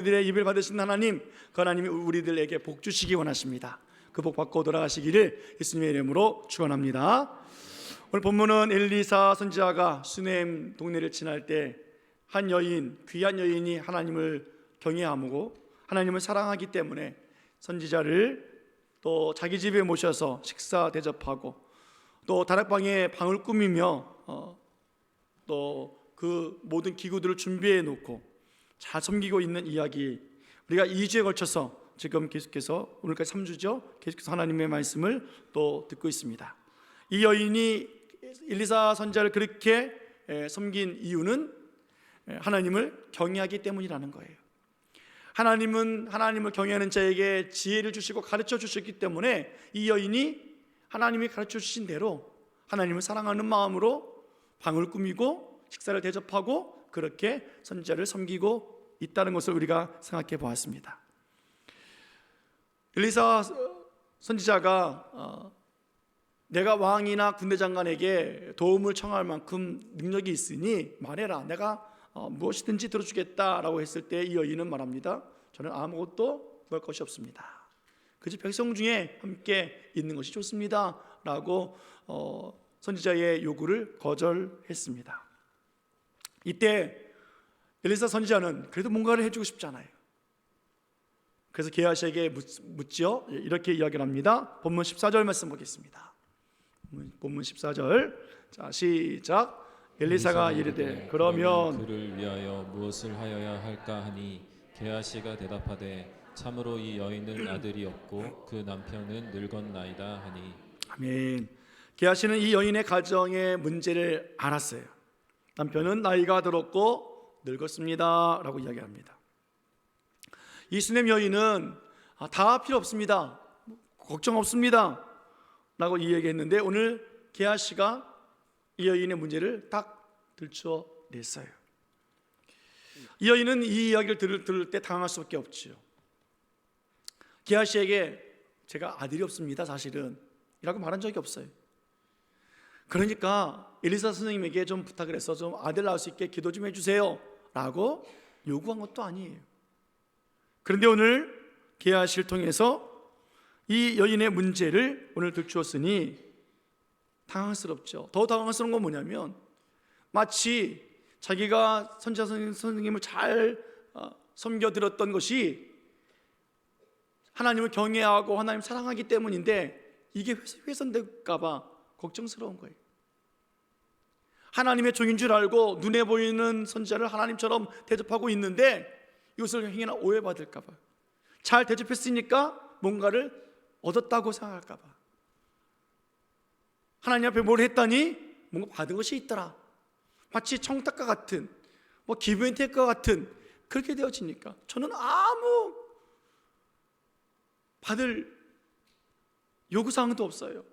우리들의 예배를 받으신 하나님, 그 하나님이 우리들에게 복 주시기 원하십니다. 그 복 받고 돌아가시기를 예수님의 이름으로 축원합니다. 오늘 본문은 엘리사 선지자가 수넴 동네를 지날 때 한 여인, 귀한 여인이 하나님을 경외하고 하나님을 사랑하기 때문에 선지자를 또 자기 집에 모셔서 식사 대접하고 또 다락방에 방을 꾸미며 또 그 모든 기구들을 준비해 놓고 잘 섬기고 있는 이야기, 우리가 2주에 걸쳐서 지금 계속해서 오늘까지 3주죠. 계속해서 하나님의 말씀을 또 듣고 있습니다. 이 여인이 엘리사 선지자를 그렇게 섬긴 이유는 하나님을 경외하기 때문이라는 거예요. 하나님은 하나님을 경외하는 자에게 지혜를 주시고 가르쳐 주셨기 때문에 이 여인이 하나님이 가르쳐 주신 대로 하나님을 사랑하는 마음으로 방을 꾸미고 식사를 대접하고 그렇게 선지자를 섬기고 있다는 것을 우리가 생각해 보았습니다. 엘리사 선지자가 내가 왕이나 군대 장관에게 도움을 청할 만큼 능력이 있으니 말해라, 내가 무엇이든지 들어주겠다라고 했을 때 이 여인은 말합니다. 저는 아무것도 구할 것이 없습니다. 그저 백성 중에 함께 있는 것이 좋습니다 라고 선지자의 요구를 거절했습니다. 이때 엘리사 선지자는 그래도 뭔가를 해주고 싶잖아요. 그래서 게하시에게 묻지요. 이렇게 이야기를 합니다. 본문 14절 말씀 보겠습니다. 본문 14절, 자 시작. 엘리사가 이르되 그러면 그를 위하여 무엇을 하여야 할까 하니 게하시가 대답하되 참으로 이 여인은 아들이 없고 그 남편은 늙었나이다 하니. 아멘. 게하시는 이 여인의 가정의 문제를 알았어요. 남편은 나이가 들었고 늙었습니다 라고 이야기합니다. 이 수넴 여인은 다 필요 없습니다, 걱정 없습니다 라고 이야기했는데 오늘 게하시가 이 여인의 문제를 딱 들춰냈어요. 이 여인은 이 이야기를 들을 때 당황할 수밖에 없지요. 게하시에게 제가 아들이 없습니다 사실은 이라고 말한 적이 없어요. 그러니까 엘리사 선생님에게 좀 부탁을 해서 좀 아들 낳을 수 있게 기도 좀 해주세요 라고 요구한 것도 아니에요. 그런데 오늘 게하시를 통해서 이 여인의 문제를 오늘 들추었으니 당황스럽죠. 더 당황스러운 건 뭐냐면 마치 자기가 선지자 선생님을 잘 섬겨드렸던 것이 하나님을 경외하고 하나님 사랑하기 때문인데 이게 훼손될까 봐 걱정스러운 거예요. 하나님의 종인 줄 알고 눈에 보이는 선지자를 하나님처럼 대접하고 있는데 이것을 행여나 오해받을까 봐, 잘 대접했으니까 뭔가를 얻었다고 생각할까 봐, 하나님 앞에 뭘 했더니 뭔가 받은 것이 있더라, 마치 청탁과 같은 기브앤테이크와 같은 그렇게 되어지니까 저는 아무 받을 요구사항도 없어요.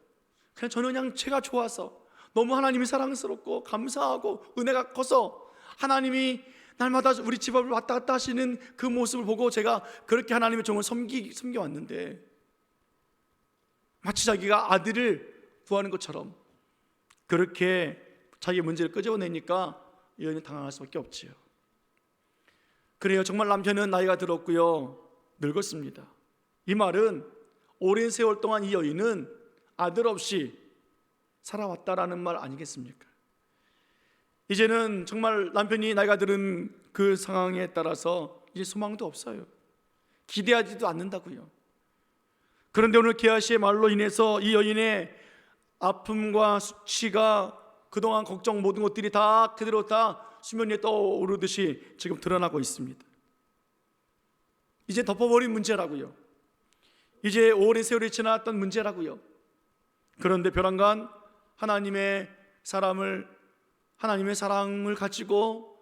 저는 그냥 제가 좋아서 너무 하나님이 사랑스럽고 감사하고 은혜가 커서 하나님이 날마다 우리 집 앞을 왔다 갔다 하시는 그 모습을 보고 제가 그렇게 하나님의 종을 섬겨왔는데 마치 자기가 아들을 구하는 것처럼 그렇게 자기의 문제를 끄집어내니까 이 여인은 당황할 수밖에 없지요. 그래요, 정말 남편은 나이가 들었고요 늙었습니다. 이 말은 오랜 세월 동안 이 여인은 아들 없이 살아왔다라는 말 아니겠습니까? 이제는 정말 남편이 나이가 들은 그 상황에 따라서 이제 소망도 없어요. 기대하지도 않는다고요. 그런데 오늘 게하시의 말로 인해서 이 여인의 아픔과 수치가 그동안 걱정 모든 것들이 다 그대로 다 수면 위에 떠오르듯이 지금 드러나고 있습니다. 이제 덮어버린 문제라고요. 이제 오랜 세월이 지났던 문제라고요. 그런데 벼랑간 하나님의 사랑을 가지고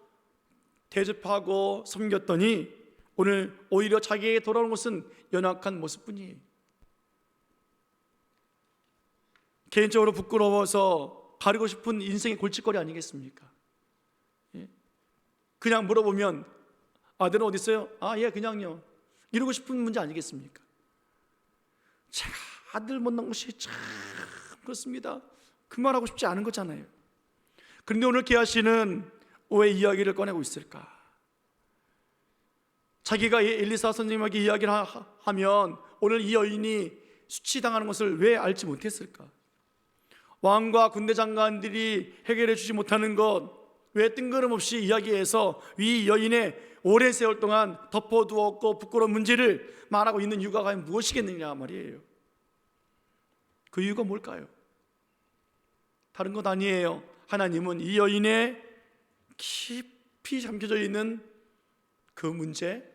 대접하고 섬겼더니 오늘 오히려 자기에게 돌아오는 것은 연약한 모습뿐이에요. 개인적으로 부끄러워서 가리고 싶은 인생의 골칫거리 아니겠습니까? 그냥 물어보면 아들은 어디 있어요? 예 그냥요, 이러고 싶은 문제 아니겠습니까? 제가 아들 못 낳은 것이 참 그렇습니다, 그 말하고 싶지 않은 거잖아요. 그런데 오늘 게하시는 왜 이야기를 꺼내고 있을까? 자기가 엘리사 선생님에게 이야기를 하면 오늘 이 여인이 수치당하는 것을 왜 알지 못했을까? 왕과 군대 장관들이 해결해 주지 못하는 것, 왜 뜬금없이 이야기해서 이 여인의 오랜 세월 동안 덮어두었고 부끄러운 문제를 말하고 있는 이유가 과연 무엇이겠느냐 말이에요. 그 이유가 뭘까요? 다른 것 아니에요. 하나님은 이 여인의 깊이 잠겨져 있는 그 문제,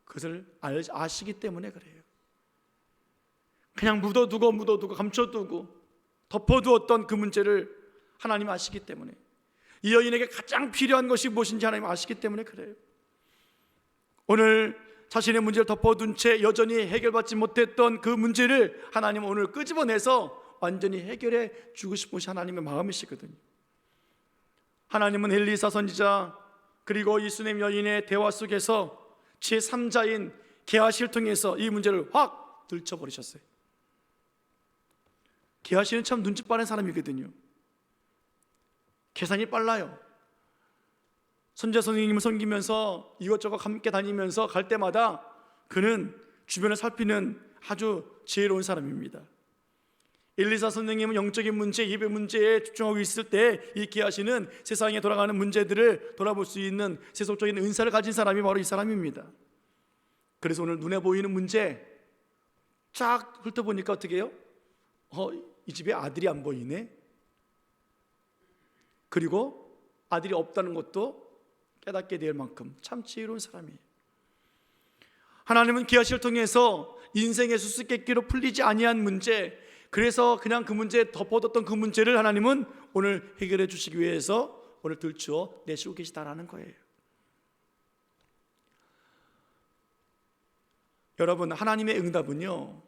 그것을 아시기 때문에 그래요. 그냥 묻어두고 감춰두고 덮어두었던 그 문제를 하나님 아시기 때문에, 이 여인에게 가장 필요한 것이 무엇인지 하나님 아시기 때문에 그래요. 오늘 자신의 문제를 덮어둔 채 여전히 해결받지 못했던 그 문제를 하나님은 오늘 끄집어내서 완전히 해결해 주고 싶은 것이 하나님의 마음이시거든요. 하나님은 엘리사 선지자 그리고 이 수넴 여인의 대화 속에서 제3자인 게하시를 통해서 이 문제를 확 들춰버리셨어요. 게하시는 참 눈치 빠른 사람이거든요. 계산이 빨라요. 선지자 선생님을 섬기면서 이것저것 함께 다니면서 갈 때마다 그는 주변을 살피는 아주 지혜로운 사람입니다. 엘리사 선생님은 영적인 문제, 예배 문제에 집중하고 있을 때 이 게하시는 세상에 돌아가는 문제들을 돌아볼 수 있는 세속적인 은사를 가진 사람이 바로 이 사람입니다. 그래서 오늘 눈에 보이는 문제 쫙 훑어보니까 어떻게 해요? 이 집에 아들이 안 보이네. 그리고 아들이 없다는 것도 깨닫게 될 만큼 참 지혜로운 사람이에요. 하나님은 게하시를 통해서 인생의 수수께끼로 풀리지 아니한 문제, 그래서 그냥 그 문제에 덮어뒀던 그 문제를 하나님은 오늘 해결해 주시기 위해서 오늘 들추어 내시고 계시다라는 거예요. 여러분, 하나님의 응답은요,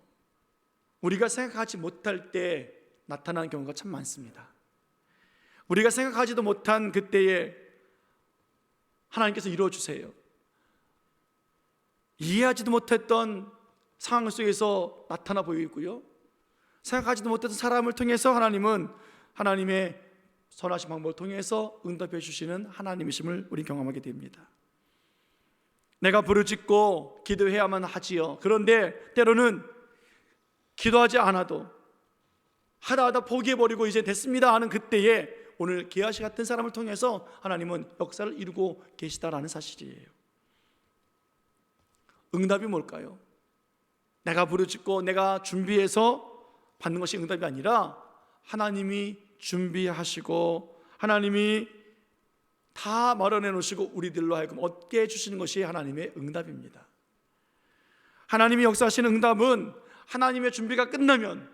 우리가 생각하지 못할 때 나타나는 경우가 참 많습니다. 우리가 생각하지도 못한 그때에 하나님께서 이루어주세요. 이해하지도 못했던 상황 속에서 나타나 보이고요, 생각하지도 못했던 사람을 통해서 하나님은 하나님의 선하신 방법을 통해서 응답해 주시는 하나님이심을 우리 경험하게 됩니다. 내가 부르짖고 기도해야만 하지요. 그런데 때로는 기도하지 않아도 하다 포기해버리고 이제 됐습니다 하는 그때에 오늘 게하시 같은 사람을 통해서 하나님은 역사를 이루고 계시다라는 사실이에요. 응답이 뭘까요? 내가 부르짖고 내가 준비해서 받는 것이 응답이 아니라 하나님이 준비하시고 하나님이 다 마련해 놓으시고 우리들로 하여금 얻게 해주시는 것이 하나님의 응답입니다. 하나님이 역사하시는 응답은 하나님의 준비가 끝나면,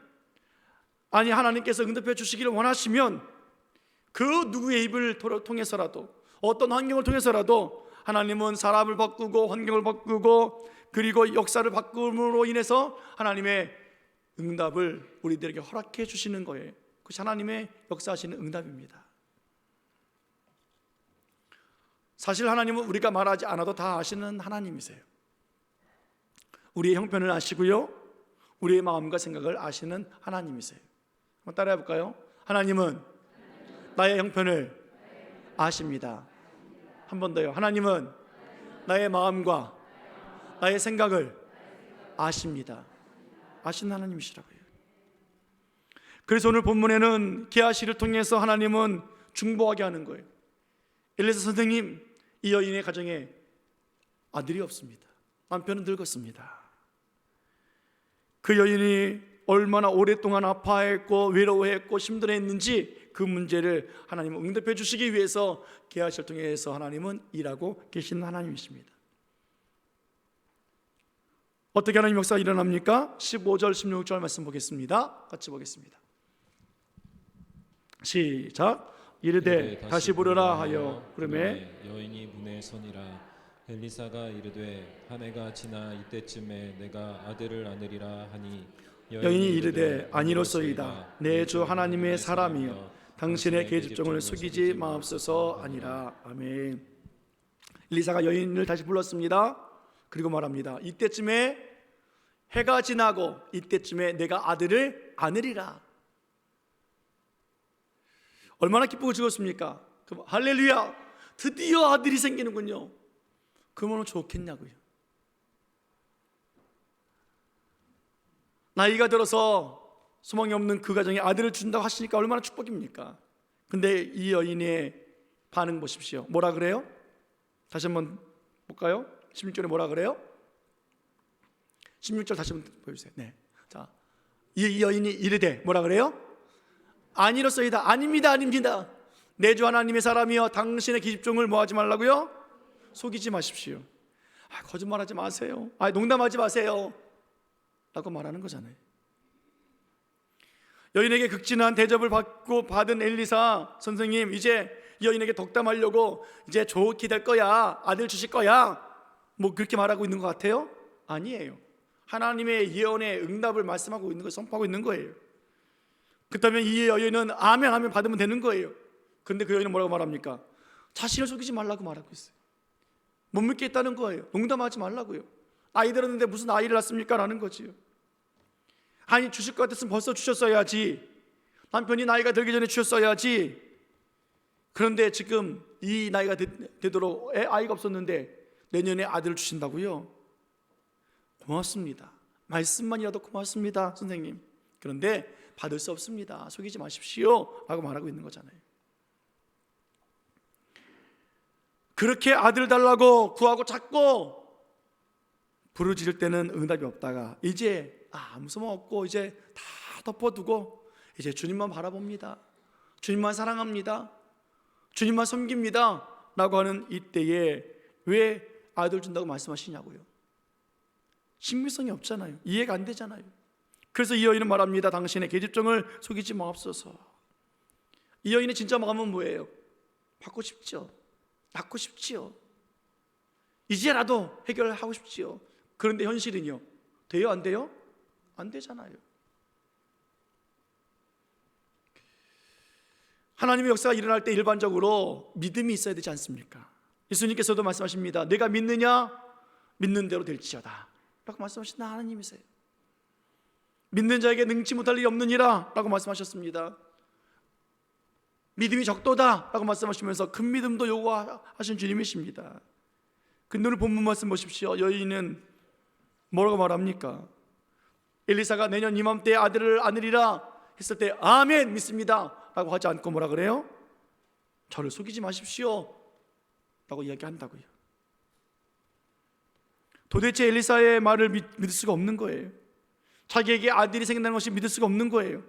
아니 하나님께서 응답해 주시기를 원하시면 그 누구의 입을 통해서라도, 어떤 환경을 통해서라도 하나님은 사람을 바꾸고 환경을 바꾸고 그리고 역사를 바꿈으로 인해서 하나님의 응답을 우리들에게 허락해 주시는 거예요. 그것이 하나님의 역사하시는 응답입니다. 사실 하나님은 우리가 말하지 않아도 다 아시는 하나님이세요. 우리의 형편을 아시고요, 우리의 마음과 생각을 아시는 하나님이세요. 한번 따라해 볼까요? 하나님은 나의 형편을 아십니다. 한 번 더요. 하나님은 나의 마음과 나의 생각을 아십니다. 아시는 하나님이시라고요. 그래서 오늘 본문에는 게하시를 통해서 하나님은 중보하게 하는 거예요. 엘리사 선생님, 이 여인의 가정에 아들이 없습니다. 남편은 늙었습니다. 그 여인이 얼마나 오랫동안 아파했고 외로워했고 힘들어했는지 그 문제를 하나님은 응답해 주시기 위해서 게하시를 통해서 하나님은 일하고 계시는 하나님이십니다. 어떻게 하나님 역사가 일어납니까? 15절 16절 말씀 보겠습니다. 같이 보겠습니다. 시작. 이르되 다시 부르라 하여 부르매 여인이 문에 서니라. 엘리사가 이르되 한 해가 지나 이때쯤에 내가 아들을 낳으리라 하니 여인이 이르되 아니로소이다. 내 주 하나님의 사람이여 당신의 계집종을 속이지 마옵소서 아니라. 아멘. 엘리사가 여인을 다시 불렀습니다. 그리고 말합니다. 이때쯤에 해가 지나고 이때쯤에 내가 아들을 안으리라. 얼마나 기쁘고 즐겁습니까? 할렐루야, 드디어 아들이 생기는군요. 그러면 좋겠냐고요. 나이가 들어서 소망이 없는 그 가정에 아들을 준다고 하시니까 얼마나 축복입니까? 근데 이 여인의 반응 보십시오. 뭐라 그래요? 다시 한번 볼까요? 16절에 뭐라 그래요? 16절 다시 한번 보여주세요. 네. 자, 이 여인이 이르되 뭐라 그래요? 아니로소이다. 아닙니다, 아닙니다. 내 주 하나님의 사람이여 당신의 기집종을 뭐하지 말라고요? 속이지 마십시오. 거짓말하지 마세요. 농담하지 마세요. 라고 말하는 거잖아요. 여인에게 극진한 대접을 받은 엘리사 선생님, 이제 여인에게 덕담하려고 이제 좋게 될 거야, 아들 주실 거야, 뭐 그렇게 말하고 있는 것 같아요? 아니에요. 하나님의 예언의 응답을 말씀하고 있는 거, 선포하고 있는 거예요. 그렇다면 이 여인은 아멘 하면 받으면 되는 거예요. 그런데 그 여인은 뭐라고 말합니까? 자신을 속이지 말라고 말하고 있어요. 못 믿겠다는 거예요. 농담하지 말라고요. 아이 들었는데 무슨 아이를 낳습니까? 라는 거지요. 아니, 주실 것 같았으면 벌써 주셨어야지. 남편이 나이가 들기 전에 주셨어야지. 그런데 지금 이 나이가 되도록 아이가 없었는데 내년에 아들을 주신다고요? 고맙습니다. 말씀만이라도 고맙습니다, 선생님. 그런데 받을 수 없습니다. 속이지 마십시오 라고 말하고 있는 거잖아요. 그렇게 아들 달라고 구하고 찾고 부르짖을 때는 응답이 없다가 이제 아무 소망 없고 이제 다 덮어두고 이제 주님만 바라봅니다, 주님만 사랑합니다, 주님만 섬깁니다 라고 하는 이때에 왜 아들 준다고 말씀하시냐고요. 신빙성이 없잖아요. 이해가 안 되잖아요. 그래서 이 여인은 말합니다. 당신의 계집종을 속이지 마옵소서. 이 여인의 진짜 마음은 뭐예요? 받고 싶죠. 낳고 싶지요. 이제라도 해결하고 싶지요. 그런데 현실은요, 돼요, 안 돼요? 안 되잖아요. 하나님의 역사가 일어날 때 일반적으로 믿음이 있어야 되지 않습니까? 예수님께서도 말씀하십니다. 내가 믿느냐? 믿는 대로 될지어다 라고 말씀하신 하나님이세요. 믿는 자에게 능치 못할 일이 없느니라 라고 말씀하셨습니다. 믿음이 적도다 라고 말씀하시면서 큰 믿음도 요구하신 주님이십니다. 근데 오늘 본문 말씀 보십시오. 여인은 뭐라고 말합니까? 엘리사가 내년 이맘때에 아들을 안으리라 했을 때 아멘 믿습니다 라고 하지 않고 뭐라 그래요? 저를 속이지 마십시오 라고 이야기한다고요. 도대체 엘리사의 말을 믿을 수가 없는 거예요. 자기에게 아들이 생긴다는 것이 믿을 수가 없는 거예요.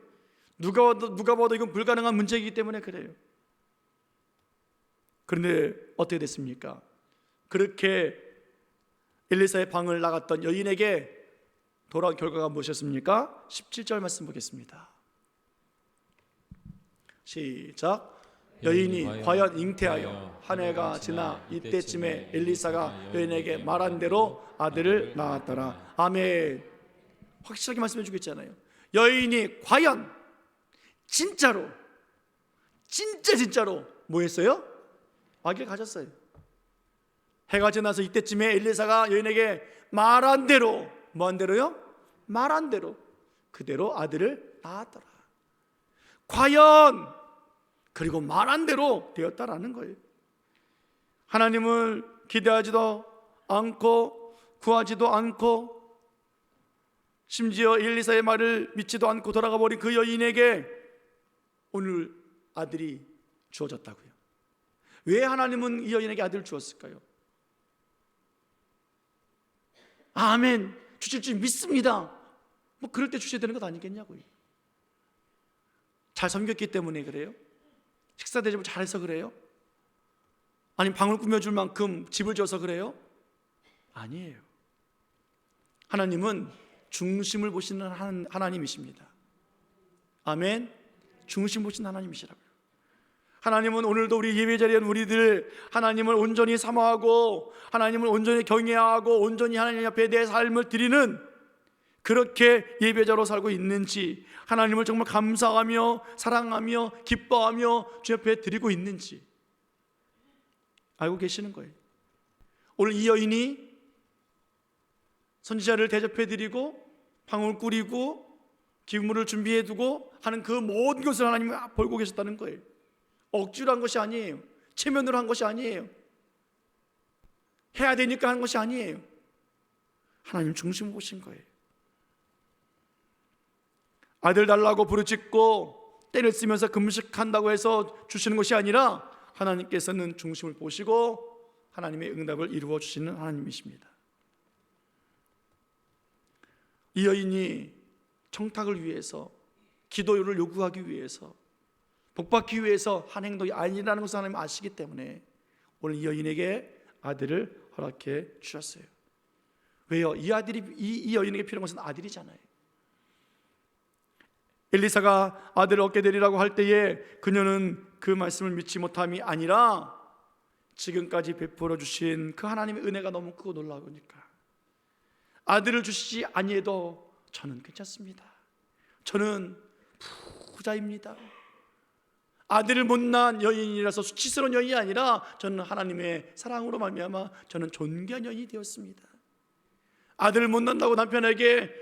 누가 봐도 이건 불가능한 문제이기 때문에 그래요. 그런데 어떻게 됐습니까? 그렇게 엘리사의 방을 나갔던 여인에게 돌아온 결과가 무엇이었습니까? 17절 말씀 보겠습니다. 시작. 여인이 과연 잉태하여 한 해가 지나 이때쯤에 엘리사가 여인에게 말한 대로 아들을 낳았더라. 아멘. 확실하게 말씀해 주겠잖아요. 여인이 과연 진짜로 뭐 했어요? 아기를 가졌어요. 해가 지나서 이때쯤에 엘리사가 여인에게 말한 대로, 뭐 한 대로요? 말한 대로 그대로 아들을 낳았더라. 과연 그리고 말한 대로 되었다라는 거예요. 하나님을 기대하지도 않고 구하지도 않고 심지어 엘리사의 말을 믿지도 않고 돌아가 버린 그 여인에게 오늘 아들이 주어졌다고요. 왜 하나님은 이 여인에게 아들을 주었을까요? 아멘, 주실 줄 믿습니다. 뭐 그럴 때 주셔야 되는 것 아니겠냐고요. 잘 섬겼기 때문에 그래요? 식사 대접을 잘해서 그래요? 아니면 방을 꾸며줄 만큼 집을 줘서 그래요? 아니에요. 하나님은 중심을 보시는 하나님이십니다. 아멘. 중심 보시는 하나님이시라고요. 하나님은 오늘도 우리 예배 자리에 있는 우리들 하나님을 온전히 사모하고 하나님을 온전히 경외하고 온전히 하나님 앞에 내 삶을 드리는 그렇게 예배자로 살고 있는지, 하나님을 정말 감사하며 사랑하며 기뻐하며 주 옆에 드리고 있는지 알고 계시는 거예요. 오늘 이 여인이 선지자를 대접해 드리고 방울 꾸리고 기물을 준비해 두고 하는 그 모든 것을 하나님이 보고 계셨다는 거예요. 억지로 한 것이 아니에요. 체면으로 한 것이 아니에요. 해야 되니까 한 것이 아니에요. 하나님 중심 보신 거예요. 아들 달라고 부르짖고 때를 쓰면서 금식한다고 해서 주시는 것이 아니라 하나님께서는 중심을 보시고 하나님의 응답을 이루어 주시는 하나님이십니다. 이 여인이 청탁을 위해서, 기도를 요구하기 위해서, 복받기 위해서 한 행동이 아니라는 것을 하나님 아시기 때문에 오늘 이 여인에게 아들을 허락해 주셨어요. 왜요? 이 여인에게 필요한 것은 아들이잖아요. 엘리사가 아들을 얻게 되리라고 할 때에 그녀는 그 말씀을 믿지 못함이 아니라 지금까지 베풀어 주신 그 하나님의 은혜가 너무 크고 놀라우니까 아들을 주시지 아니해도 저는 괜찮습니다. 저는 부자입니다. 아들을 못 낳은 여인이라서 수치스러운 여인이 아니라 저는 하나님의 사랑으로 말미암아 저는 존귀한 여인이 되었습니다. 아들을 못 낳는다고 남편에게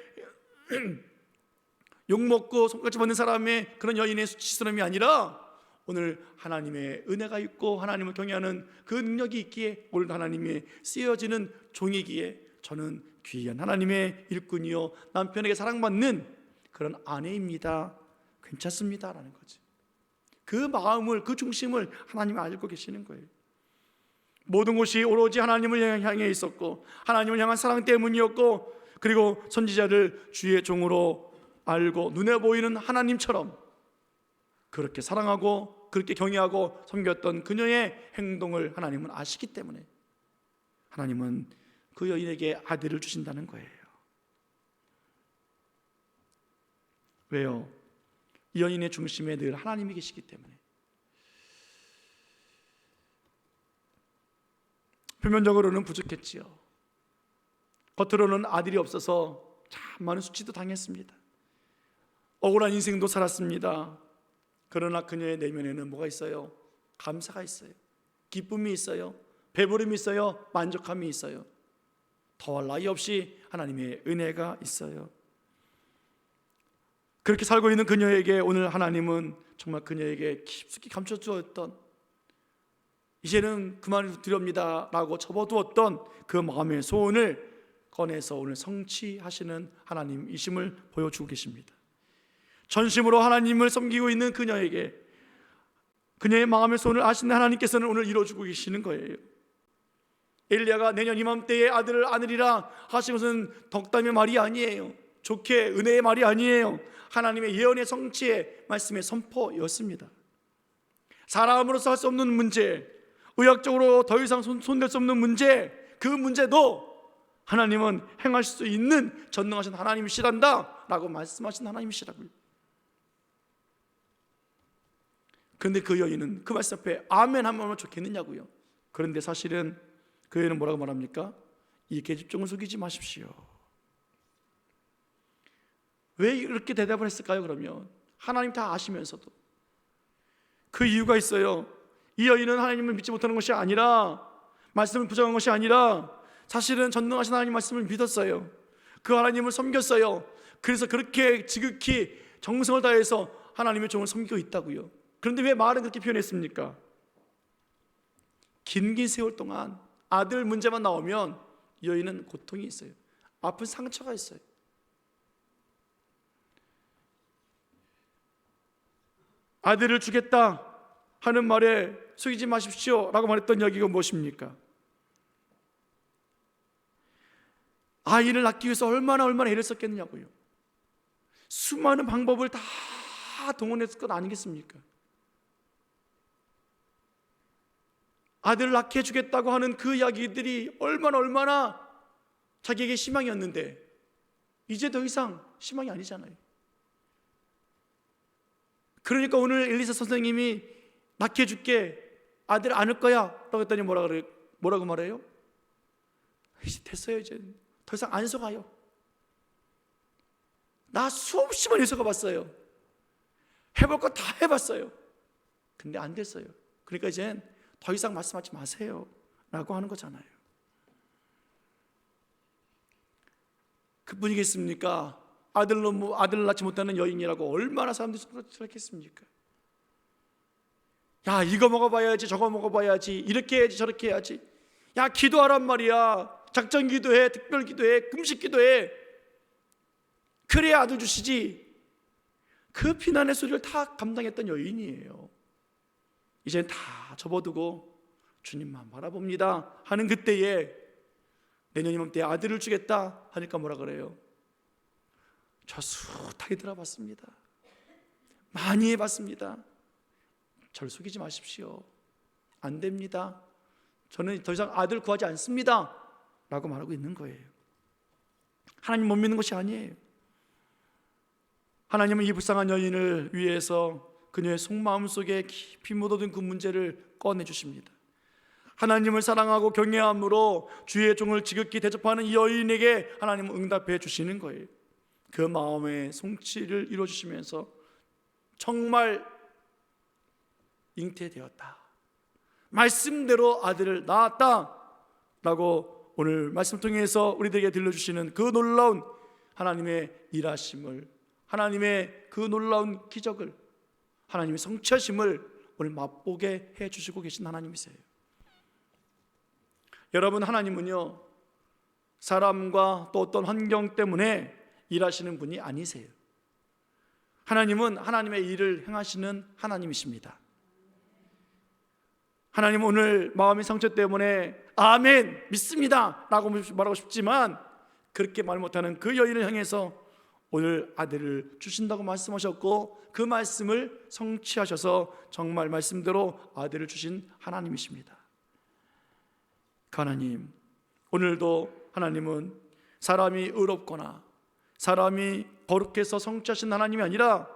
욕먹고 손가락질 받는 사람의 그런 여인의 수치스러움이 아니라 오늘 하나님의 은혜가 있고 하나님을 경외하는 그 능력이 있기에 오늘 하나님의 쓰여지는 종이기에 저는 귀한 하나님의 일꾼이요 남편에게 사랑받는 그런 아내입니다. 괜찮습니다 라는 거지. 그 마음을, 그 중심을 하나님이 알고 계시는 거예요. 모든 것이 오로지 하나님을 향해 있었고 하나님을 향한 사랑 때문이었고 그리고 선지자를 주의 종으로 알고 눈에 보이는 하나님처럼 그렇게 사랑하고 그렇게 경외하고 섬겼던 그녀의 행동을 하나님은 아시기 때문에 하나님은 그 여인에게 아들을 주신다는 거예요. 왜요? 이 여인의 중심에 늘 하나님이 계시기 때문에. 표면적으로는 부족했지요. 겉으로는 아들이 없어서 참 많은 수치도 당했습니다. 억울한 인생도 살았습니다. 그러나 그녀의 내면에는 뭐가 있어요? 감사가 있어요. 기쁨이 있어요. 배부름이 있어요. 만족함이 있어요. 더할 나위 없이 하나님의 은혜가 있어요. 그렇게 살고 있는 그녀에게 오늘 하나님은 정말 그녀에게 깊숙이 감춰주었던 이제는 그만 두렵니다 라고 접어두었던 그 마음의 소원을 꺼내서 오늘 성취하시는 하나님이심을 보여주고 계십니다. 전심으로 하나님을 섬기고 있는 그녀에게 그녀의 마음의 소원을 아시는 하나님께서는 오늘 이루어주고 계시는 거예요. 엘리야가 내년 이맘때에 아들을 안으리라 하신 것은 덕담의 말이 아니에요. 좋게 은혜의 말이 아니에요. 하나님의 예언의 성취의 말씀의 선포였습니다. 사람으로서 할 수 없는 문제, 의학적으로 더 이상 손댈 수 없는 문제, 그 문제도 하나님은 행하실 수 있는 전능하신 하나님이시란다 라고 말씀하신 하나님이시라고요. 그런데 그 여인은 그 말씀 앞에 아멘 하면 좋겠느냐고요. 그런데 사실은 그 여인은 뭐라고 말합니까? 이 계집종을 속이지 마십시오. 왜 이렇게 대답을 했을까요? 그러면 하나님 다 아시면서도 그 이유가 있어요. 이 여인은 하나님을 믿지 못하는 것이 아니라 말씀을 부정한 것이 아니라 사실은 전능하신 하나님 말씀을 믿었어요. 그 하나님을 섬겼어요. 그래서 그렇게 지극히 정성을 다해서 하나님의 종을 섬기고 있다고요. 그런데 왜 말은 그렇게 표현했습니까? 긴 세월 동안 아들 문제만 나오면 이 여인은 고통이 있어요. 아픈 상처가 있어요. 아들을 주겠다 하는 말에 속이지 마십시오 라고 말했던 이야기가 무엇입니까? 아이를 낳기 위해서 얼마나 애를 썼겠느냐고요. 수많은 방법을 다 동원했을 것 아니겠습니까? 아들을 낳게 해주겠다고 하는 그 이야기들이 얼마나 자기에게 희망이었는데 이제 더 이상 희망이 아니잖아요. 그러니까 오늘 엘리사 선생님이 낳게 해줄게, 아들 안을 거야 라고 했더니 뭐라고 말해요? 이제 됐어요. 이제 더 이상 안 속아요. 나 수없이 많이 속아봤어요. 해볼 거 다 해봤어요. 근데 안 됐어요. 그러니까 이젠 더 이상 말씀하지 마세요 라고 하는 거잖아요. 그뿐이겠습니까? 아들을 낳지 못하는 여인이라고 얼마나 사람들이 생각했습니까? 야, 이거 먹어봐야지, 저거 먹어봐야지, 이렇게 해야지, 저렇게 해야지. 야, 기도하란 말이야. 작전 기도해, 특별 기도해, 금식 기도해. 그래야 아들 주시지. 그 비난의 소리를 다 감당했던 여인이에요. 이제 다 접어두고 주님만 바라봅니다 하는 그때에 내년 이맘때 아들을 주겠다 하니까 뭐라 그래요? 저 숱하게 들어봤습니다. 많이 해봤습니다. 저를 속이지 마십시오. 안 됩니다. 저는 더 이상 아들 구하지 않습니다 라고 말하고 있는 거예요. 하나님 못 믿는 것이 아니에요. 하나님은 이 불쌍한 여인을 위해서 그녀의 속마음 속에 깊이 묻어둔 그 문제를 꺼내주십니다. 하나님을 사랑하고 경외함으로 주의 종을 지극히 대접하는 이 여인에게 하나님은 응답해 주시는 거예요. 그 마음의 성취를 이루어주시면서 정말 잉태되었다, 말씀대로 아들을 낳았다 라고 오늘 말씀 통해서 우리들에게 들려주시는 그 놀라운 하나님의 일하심을, 하나님의 그 놀라운 기적을, 하나님의 성취하심을 오늘 맛보게 해주시고 계신 하나님이세요. 여러분, 하나님은요 사람과 또 어떤 환경 때문에 일하시는 분이 아니세요. 하나님은 하나님의 일을 행하시는 하나님이십니다. 하나님은 오늘 마음의 상처 때문에 아멘 믿습니다 라고 말하고 싶지만 그렇게 말 못하는 그 여인을 향해서 오늘 아들을 주신다고 말씀하셨고 그 말씀을 성취하셔서 정말 말씀대로 아들을 주신 하나님이십니다. 그 하나님, 오늘도 하나님은 사람이 의롭거나 사람이 거룩해서 성취하신 하나님이 아니라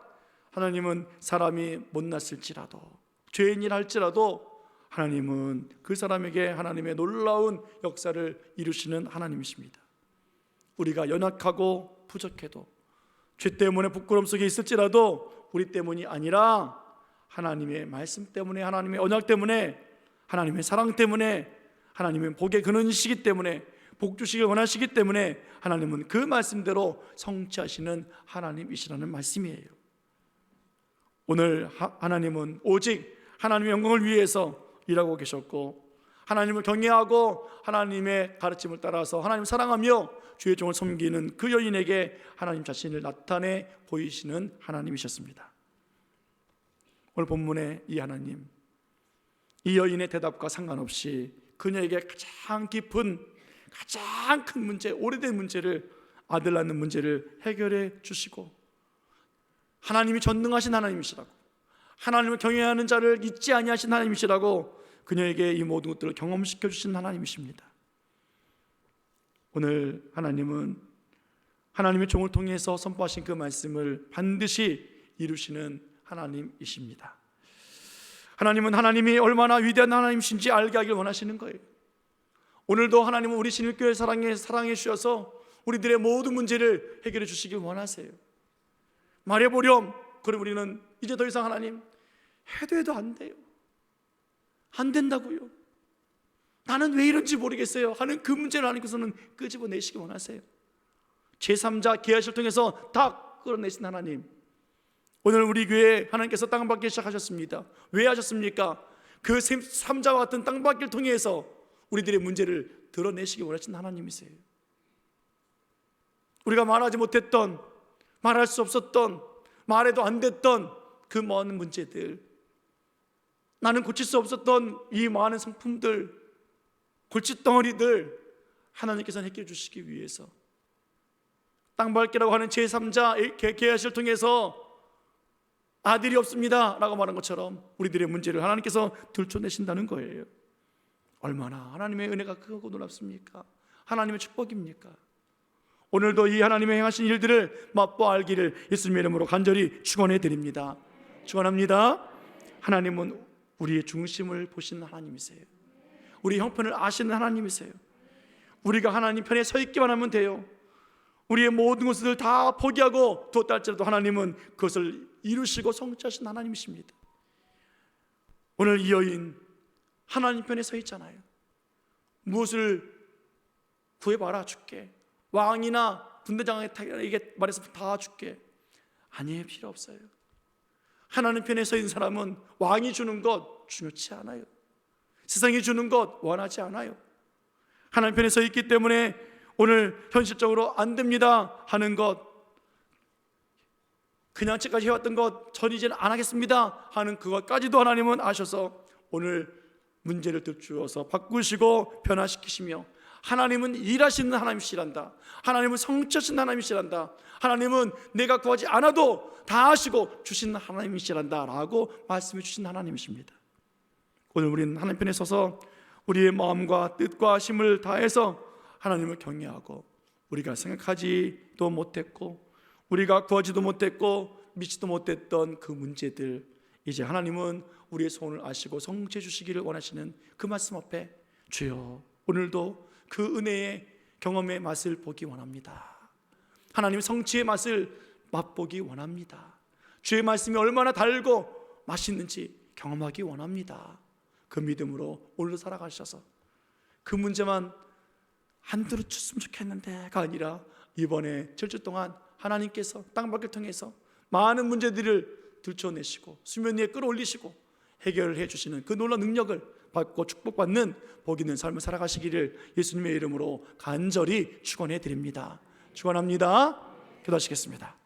하나님은 사람이 못났을지라도 죄인이라 할지라도 하나님은 그 사람에게 하나님의 놀라운 역사를 이루시는 하나님이십니다. 우리가 연약하고 부족해도 죄 때문에 부끄러움 속에 있을지라도 우리 때문이 아니라 하나님의 말씀 때문에, 하나님의 언약 때문에, 하나님의 사랑 때문에, 하나님의 복의 근원이시기 때문에, 복 주시길 원하시기 때문에 하나님은 그 말씀대로 성취하시는 하나님이시라는 말씀이에요. 오늘 하나님은 오직 하나님의 영광을 위해서 일하고 계셨고 하나님을 경외하고 하나님의 가르침을 따라서 하나님을 사랑하며 주의 종을 섬기는 그 여인에게 하나님 자신을 나타내 보이시는 하나님이셨습니다. 오늘 본문의 이 하나님, 이 여인의 대답과 상관없이 그녀에게 가장 깊은, 가장 큰 문제, 오래된 문제를, 아들 낳는 문제를 해결해 주시고 하나님이 전능하신 하나님이시라고, 하나님을 경외하는 자를 잊지 아니하신 하나님이시라고 그녀에게 이 모든 것들을 경험시켜 주신 하나님이십니다. 오늘 하나님은 하나님의 종을 통해서 선포하신 그 말씀을 반드시 이루시는 하나님이십니다. 하나님은 하나님이 얼마나 위대한 하나님이신지 알게 하길 원하시는 거예요. 오늘도 하나님은 우리 신일교회 사랑해 주셔서 우리들의 모든 문제를 해결해 주시길 원하세요. 말해보렴, 그럼 우리는 이제 더 이상 하나님 해도 안 돼요, 안 된다고요, 나는 왜 이런지 모르겠어요 하는 그 문제를 하나님께서는 끄집어내시기 원하세요. 제3자 계약을 통해서 다 끌어내신 하나님, 오늘 우리 교회에 하나님께서 땅받기 시작하셨습니다. 왜 하셨습니까? 그 3자와 같은 땅받기를 통해서 우리들의 문제를 드러내시기 원하신 하나님이세요. 우리가 말하지 못했던, 말할 수 없었던, 말해도 안 됐던 그 많은 문제들, 나는 고칠 수 없었던 이 많은 성품들, 골칫덩어리들 하나님께서는 해결해 주시기 위해서 땅밟기라고 하는 제3자 계약을 통해서 아들이 없습니다 라고 말한 것처럼 우리들의 문제를 하나님께서 들춰내신다는 거예요. 얼마나 하나님의 은혜가 크고 놀랍습니까? 하나님의 축복입니까? 오늘도 이 하나님의 행하신 일들을 맛보 알기를 예수님의 이름으로 간절히 축원해 드립니다. 축원합니다. 하나님은 우리의 중심을 보시는 하나님이세요. 우리 형편을 아시는 하나님이세요. 우리가 하나님 편에 서 있기만 하면 돼요. 우리의 모든 것을 다 포기하고 두었다 할지라도 하나님은 그것을 이루시고 성취하신 하나님이십니다. 오늘 이 여인 하나님 편에 서 있잖아요. 무엇을 구해봐라 줄게, 왕이나 군대장에게 말해서 다 줄게. 아니에요, 필요 없어요. 하나님 편에 서 있는 사람은 왕이 주는 것 중요치 않아요. 세상이 주는 것 원하지 않아요. 하나님 편에 서 있기 때문에 오늘 현실적으로 안 됩니다 하는 것, 그냥 지금까지 해왔던 것 전 이제는 안 하겠습니다 하는 그것까지도 하나님은 아셔서 오늘 문제를 들추어서 바꾸시고 변화시키시며, 하나님은 일하시는 하나님이시란다, 하나님은 성취하시는 하나님이시란다, 하나님은 내가 구하지 않아도 다 하시고 주시는 하나님이시란다 라고 말씀해 주신 하나님이십니다. 오늘 우리는 하나님 편에 서서 우리의 마음과 뜻과 힘을 다해서 하나님을 경외하고, 우리가 생각하지도 못했고 우리가 구하지도 못했고 믿지도 못했던 그 문제들, 이제 하나님은 우리의 소원을 아시고 성취해 주시기를 원하시는 그 말씀 앞에, 주여 오늘도 그 은혜의 경험의 맛을 보기 원합니다. 하나님 성취의 맛을 맛보기 원합니다. 주의 말씀이 얼마나 달고 맛있는지 경험하기 원합니다. 그 믿음으로 오늘도 살아가셔서 그 문제만 안 들어줬으면 좋겠는데가 아니라, 이번에 7주 동안 하나님께서 땅밖을 통해서 많은 문제들을 들춰내시고 수면 위에 끌어올리시고 해결해 주시는 그 놀라운 능력을 받고 축복받는 복 있는 삶을 살아가시기를 예수님의 이름으로 간절히 축원해 드립니다. 축원합니다. 기도하시겠습니다.